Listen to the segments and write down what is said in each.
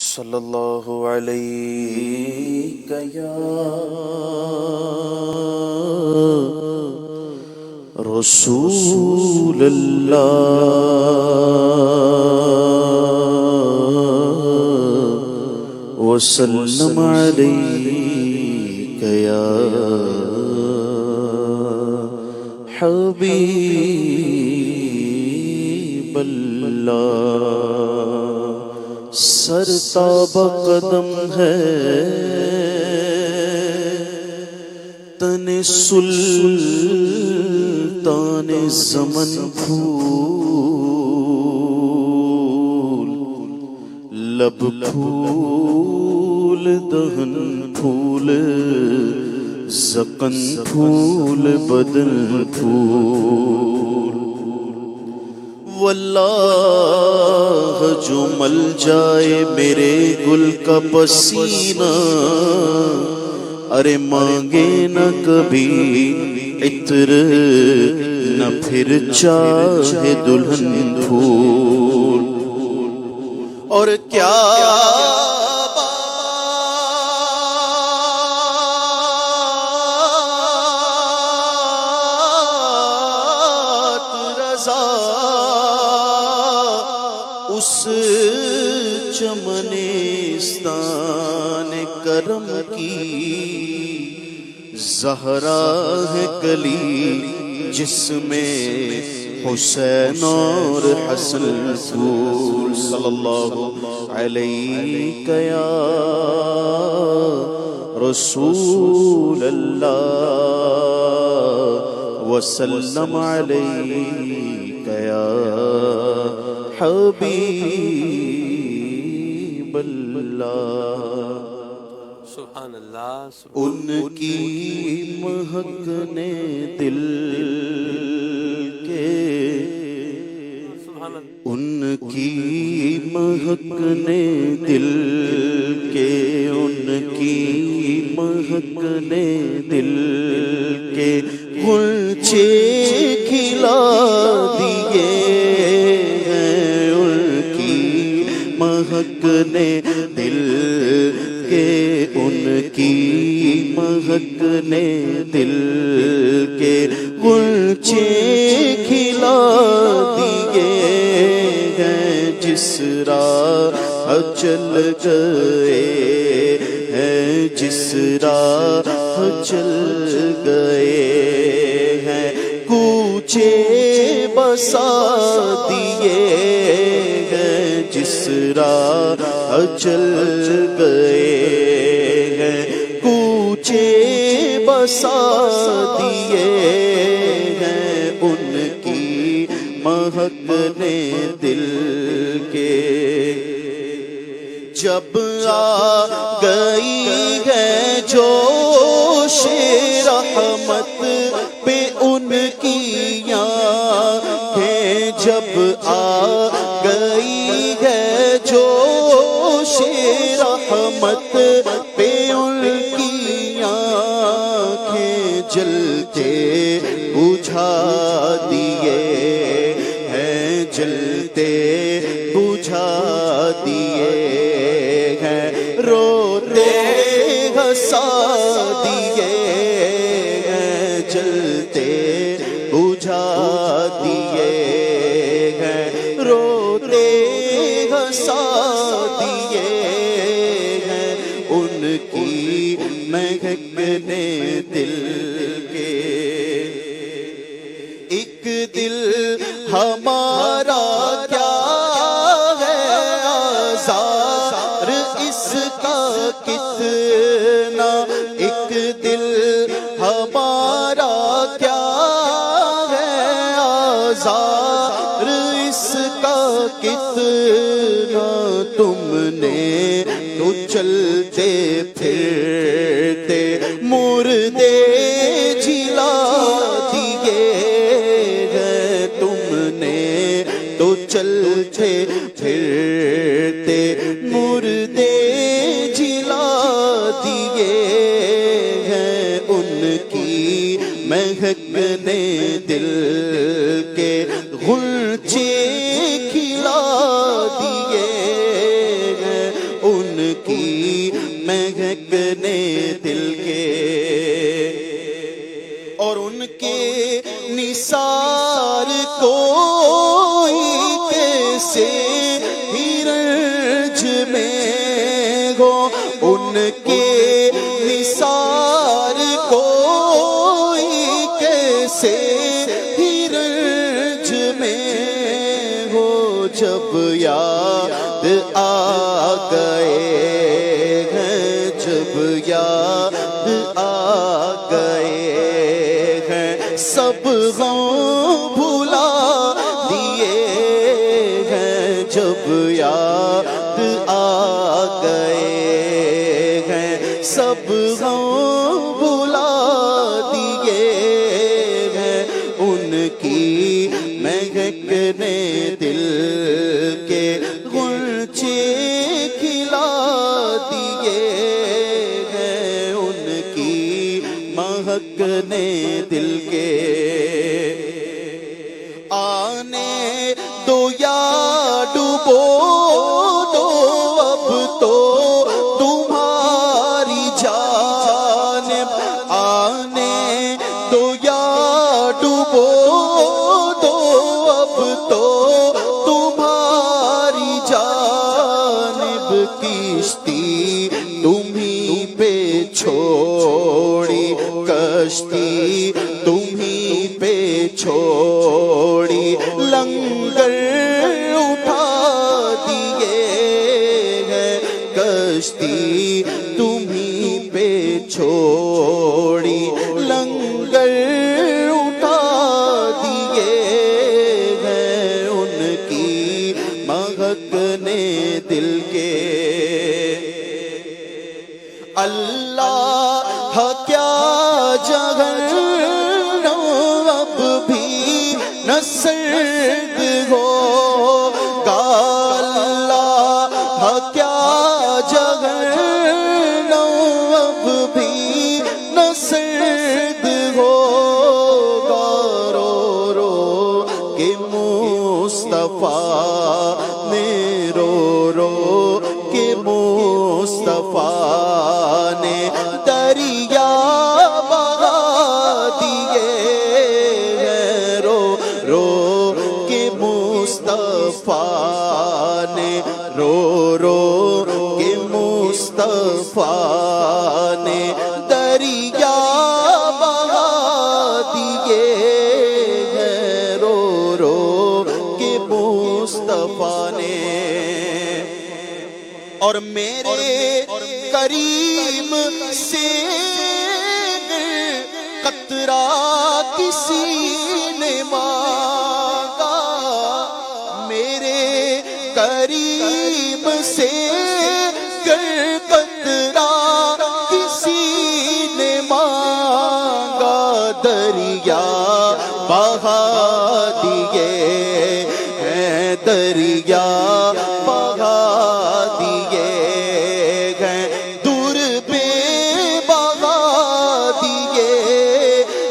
صلی اللہ علیہ یا رسول اللہ وسلم علیک یا حبیب اللہ۔ سر تاب قدم ہے تن سلطان زمن پھول، لب پھول دہن پھول، زقن پھول بدن پھول۔ واللہ جو مل جائے میرے گل کا پسینہ، ارے مانگے نہ کبھی عطر نہ پھر چاہے دلہن پھول۔ اور کیا اس چمنستان کرم کی، زہرا ہے کلی جس میں حسین اور حسن پھول۔ صلی اللہ علیہ یا رسول اللہ وسلم علیک یا حبیب اللہ۔ سبحان اللہ۔ ان کی مہک نے دل کے، ان کی مہک نے دل کے، ان کی مہک نے دل کے غنچے کھلا دیے ہیں، ان کی مہک نے دل کے، ان کی مہک نے دل کے غنچے کھلا دیے ہیں، جس راہ چل گئے ہیں، جس راہ چل گئے ہیں، کوچے بسا دیے ہیں، جس راہ چل گئے ہیں، کوچے بسا دیے ہیں، ان کی مہک نے دل کے۔ جب آ گئی ہے جوش رحمت پہ ان کی آنکھیں، جب آ گئی ہے جوش رحمت پہ ان کی آنکھیں، جلتے بجھا دیے ہیں، جلتے بجھا دیے ہیں، روتے ہنسا دیے ہیں، جلتے بجھا دیے ہیں، روتے ہنسا دیے ہیں، ان کی مہک نے دل کے۔ ایک دل ہمارا کیا ہے آزار اس کا کتنا، ایک دل ہمارا کیا ہے آزار اس کا کتنا، تم نے تو چلتے پھرتے مردے جلا دیے ہیں، تم نے تو چلتے پھرتے مردے جلا دیے ہیں، ان کی مہک نے دل کے غنچے کھلا دیے ہیں، ان کی مہکنے دل کے، اور ان کے نثار کوئی کیسے ہی رنج میں ہو، ان کے نثار کوئی کیسے ہی رنج میں ہو، جب یاد آ گئے ہیں، جب یاد آ گئے ہیں، سب غم بھلا دیے ہیں، جب یاد آ گئے ہیں، سب غم بھلا دیے ہیں، ان کی مہکنے دل کے غنچے کھلا دیے ہیں، ان کی مہکنے دل کے، آنے دو یا ڈبو دو اب تو تمہاری جانب، آنے دو یا ڈبو دو اب تو تمہاری جانب، کشتی تمہیں پہ چھوڑی، کشتی تمہیں پہ چھوڑی، لنگر اٹھا دیے ہیں، کشتی تمہیں پہ چھوڑی، لنگر اٹھا دیے ہیں، ان کی مہکنے دل کے، اللہ کیا جہنم اب بھی نہ سرد ہوگا، اللہ کیا جہنم اب بھی نہ سرد ہوگا، رو رو کہ مصطفیٰ نے، رو رو کہ مصطفیٰ نے دریا بہا دیے ہیں، رو رو کہ مصطفیٰ نے، رو رو کہ مصطفیٰ نے دریا بہا دیے ہیں، رو رو کہ مصطفیٰ نے، اور میرے کریم سے قطرہ کسی نے مانگا، میرے کریم سے قطرہ کسی نے مانگا، دریا بہا دیے ہیں، دریا بہا دیے ہیں، دور پہ بہا دیے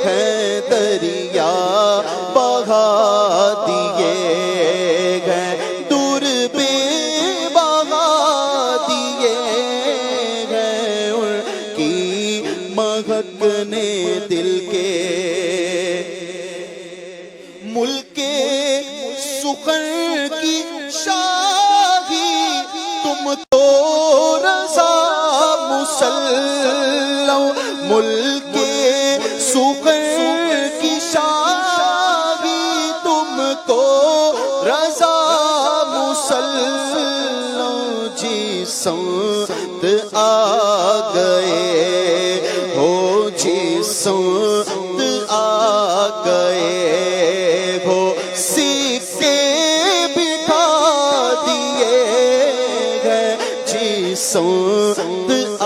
ہیں، دریا بہا دیے ہیں، دور پہ بہا دیے ہیں، ان کی مہکنے دل کے، ملک سخن کی شاہی تم تو رضا مسلم، ملک سخن کی شاہی تم کو رضا مسلم، جی سمت آ گئے ہو، جی سمت آ گئے ہو، سکے بٹھا دیے ہیں، جی سمت آ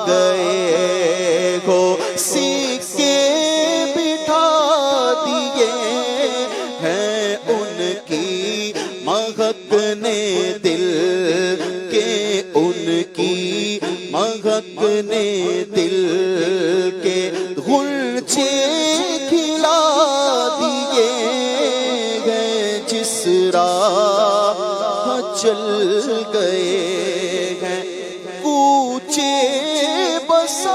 گئے ہو، سکے بٹھا دیے ہیں، ان کی مہکنے دل کے، ان کی مہکنے دل کے غنچے کھلا دیے ہیں، جس راہ چل گئے ہیں، رسا